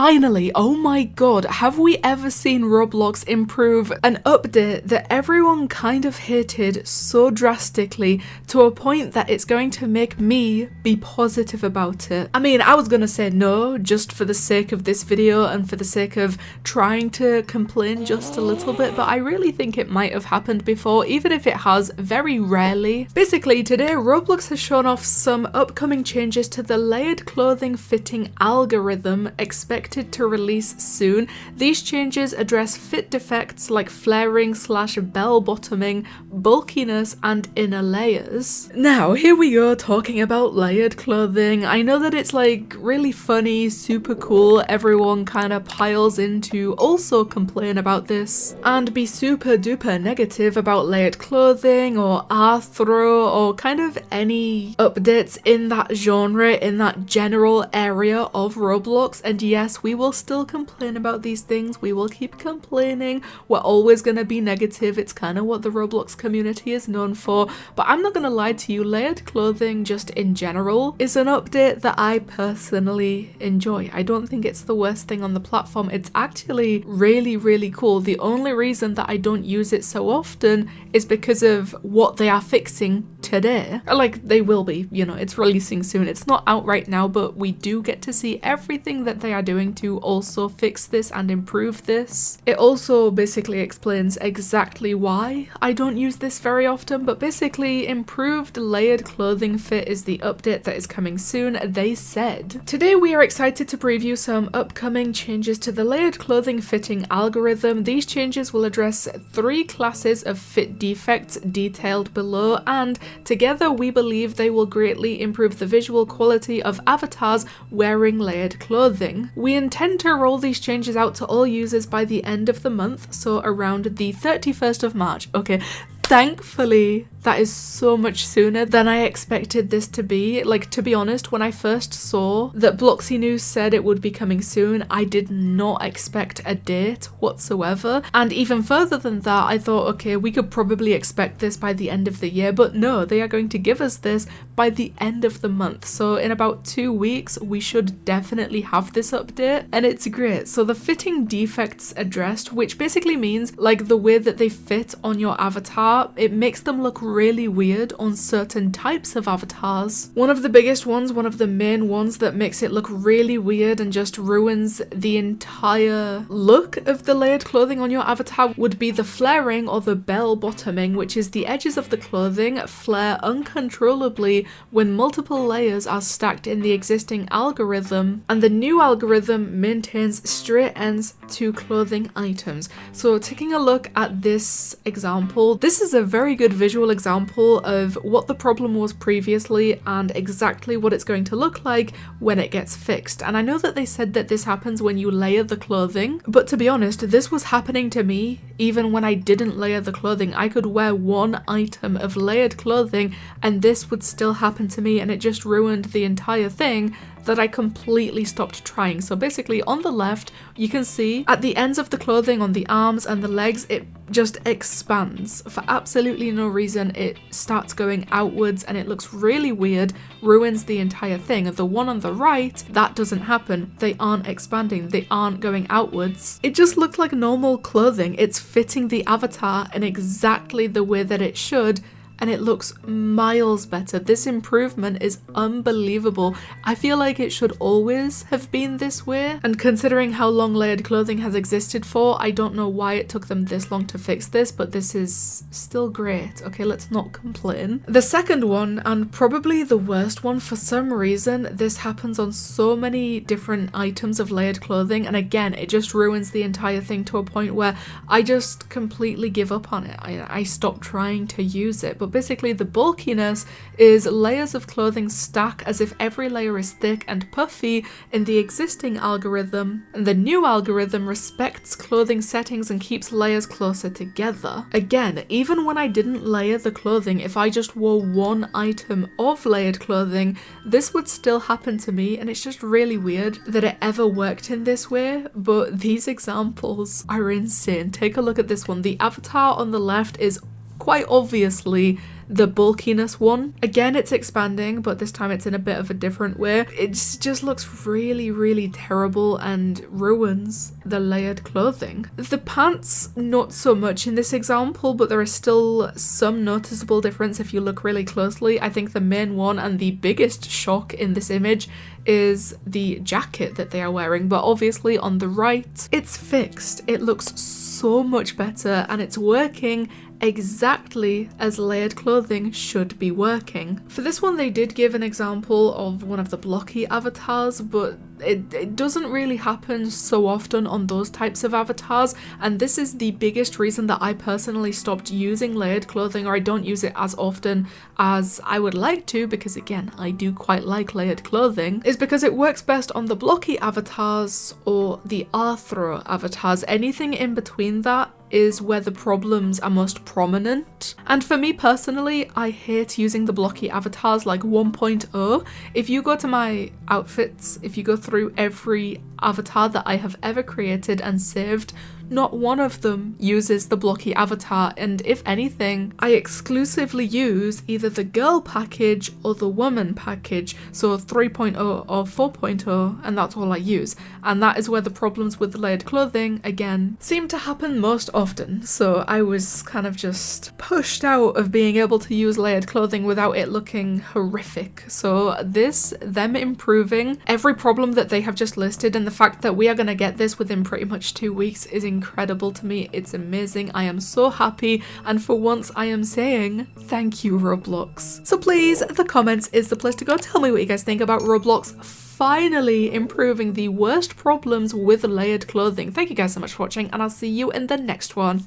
finally, oh my god, have we ever seen Roblox improve an update that everyone kind of hated so drastically to a point that it's going to make me be positive about it? I mean, I was gonna say no, just for the sake of this video and for the sake of trying to complain just a little bit, but I really think it might have happened before, even if it has, very rarely. Basically, today Roblox has shown off some upcoming changes to the layered clothing fitting algorithm expected to release soon. These changes address fit defects like flaring / bell-bottoming, bulkiness, and inner layers. Now, here we go talking about layered clothing. I know that it's like really funny, super cool, everyone kind of piles in to also complain about this and be super duper negative about layered clothing or Arthro or kind of any updates in that genre, in that general area of Roblox. And yes, we will still complain about these things, we will keep complaining, we're always gonna be negative, it's kind of what the Roblox community is known for, but I'm not gonna lie to you, layered clothing just in general is an update that I personally enjoy. I don't think it's the worst thing on the platform, it's actually really cool. The only reason that I don't use it so often is because of what they are fixing today. Like, they will be, you know, it's releasing soon. It's not out right now, but we do get to see everything that they are doing to also fix this and improve this. It also basically explains exactly why I don't use this very often, but basically improved layered clothing fit is the update that is coming soon, they said. Today we are excited to preview some upcoming changes to the layered clothing fitting algorithm. These changes will address 3 classes of fit defects detailed below, and together we believe they will greatly improve the visual quality of avatars wearing layered clothing. We intend to roll these changes out to all users by the end of the month, so around the 31st of March. Okay, thankfully, that is so much sooner than I expected this to be. Like, to be honest, when I first saw that Bloxy News said it would be coming soon, I did not expect a date whatsoever. And even further than that, I thought, okay, we could probably expect this by the end of the year, but no, they are going to give us this by the end of the month. So in about 2 weeks, we should definitely have this update, and it's great. So the fitting defects addressed, which basically means like the way that they fit on your avatar, it makes them look really weird on certain types of avatars. One of the biggest ones, one of the main ones that makes it look really weird and just ruins the entire look of the layered clothing on your avatar would be the flaring or the bell bottoming, which is the edges of the clothing flare uncontrollably when multiple layers are stacked in the existing algorithm, and the new algorithm maintains straight ends to clothing items. So taking a look at this example, this is a very good visual example of what the problem was previously and exactly what it's going to look like when it gets fixed. And I know that they said that this happens when you layer the clothing, but to be honest, this was happening to me even when I didn't layer the clothing. I could wear one item of layered clothing and this would still happen to me, and it just ruined the entire thing that I completely stopped trying. So basically on the left, you can see at the ends of the clothing on the arms and the legs, it just expands for absolutely no reason. It starts going outwards and it looks really weird, ruins the entire thing. And the one on the right, that doesn't happen. They aren't expanding, they aren't going outwards. It just looks like normal clothing. It's fitting the avatar in exactly the way that it should, and it looks miles better. This improvement is unbelievable. I feel like it should always have been this way, and considering how long layered clothing has existed for, I don't know why it took them this long to fix this, but this is still great. Okay, let's not complain. The second one, and probably the worst one for some reason, this happens on so many different items of layered clothing, and again, it just ruins the entire thing to a point where I just completely give up on it. I stopped trying to use it. But basically the bulkiness is layers of clothing stack as if every layer is thick and puffy in the existing algorithm, and the new algorithm respects clothing settings and keeps layers closer together. Again, even when I didn't layer the clothing, if I just wore one item of layered clothing, this would still happen to me, and it's just really weird that it ever worked in this way. But these examples are insane. Take a look at this one. The avatar on the left is quite obviously the bulkiness one. Again, it's expanding, but this time it's in a bit of a different way. It just looks really, really terrible and ruins the layered clothing. The pants, not so much in this example, but there is still some noticeable difference if you look really closely. I think the main one and the biggest shock in this image is the jacket that they are wearing, but obviously on the right, it's fixed. It looks so much better and it's working exactly as layered clothing should be working. For this one, they did give an example of one of the blocky avatars, but it doesn't really happen so often on those types of avatars, and this is the biggest reason that I personally stopped using layered clothing, or I don't use it as often as I would like to, because again, I do quite like layered clothing, is because it works best on the blocky avatars or the Arthro avatars. Anything in between that is where the problems are most prominent. And for me personally, I hate using the blocky avatars like 1.0. If you go to my outfits, if you go through every avatar that I have ever created and saved, not one of them uses the blocky avatar, and if anything, I exclusively use either the girl package or the woman package, so 3.0 or 4.0, and that's all I use. And that is where the problems with layered clothing, again, seem to happen most often. So I was kind of just pushed out of being able to use layered clothing without it looking horrific. So them improving every problem that they have just listed, and the fact that we are going to get this within pretty much 2 weeks is incredible to me. It's amazing. I am so happy, and for once I am saying thank you, Roblox. So please, the comments is the place to go. Tell me what you guys think about Roblox finally improving the worst problems with layered clothing. Thank you guys so much for watching, and I'll see you in the next one.